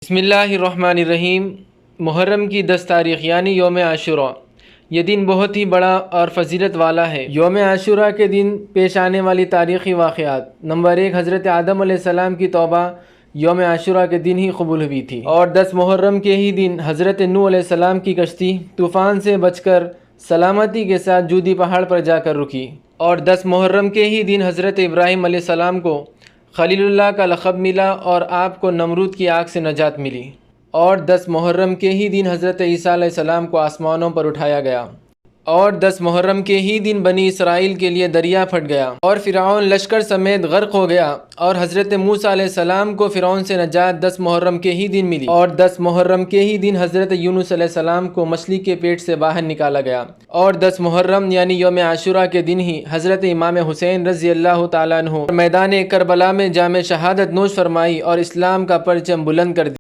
बिस्मिल्लाहिर्रहमानिर्रहीम। मुहर्रम की 10 तारीख़ यानी योम आशूरा, ये दिन बहुत ही बड़ा और फजीलत वाला है। योम आशूरा के दिन पेश आने वाली तारीख़ी वाक़यात। नंबर 1, हज़रत आदम अलैहिस्सलाम की तौबा योम आशूरा के दिन ही कबूल हुई थी। और 10 मुहर्रम के ही दिन हज़रत नूह अलैहिस्सलाम की कश्ती तूफ़ान से बचकर सलामती के साथ जूदी पहाड़ पर जाकर रुकी। और 10 मुहर्रम के ही दिन हज़रत इब्राहीम अलैहिस्सलाम को खलीलुल्लाह का लक़ब मिला और आपको नमरूद की आग से नजात मिली। और 10 मुहर्रम के ही दिन हज़रत ईसा अलैहिस्सलाम को आसमानों पर उठाया गया। और 10 मुहर्रम के ही दिन बनी इसराइल के लिए दरिया फट गया और फ़िरऔन लश्कर समेत गर्क हो गया। और हज़रत मूसा अलैहिस्सलाम को फ़िरऔन से नजात 10 मुहर्रम के ही दिन मिली। और 10 मुहर्रम के ही दिन हज़रत यूनुस अलैहिस्सलाम को मछली के पेट से बाहर निकाला गया। और 10 मुहर्रम यानी योम आशूरा के दिन ही हज़रत इमाम हुसैन रज़ी अल्लाह तआला अन्हु मैदान करबला में जाम शहादत नोश फरमाई और इस्लाम का परचम बुलंद कर दिया।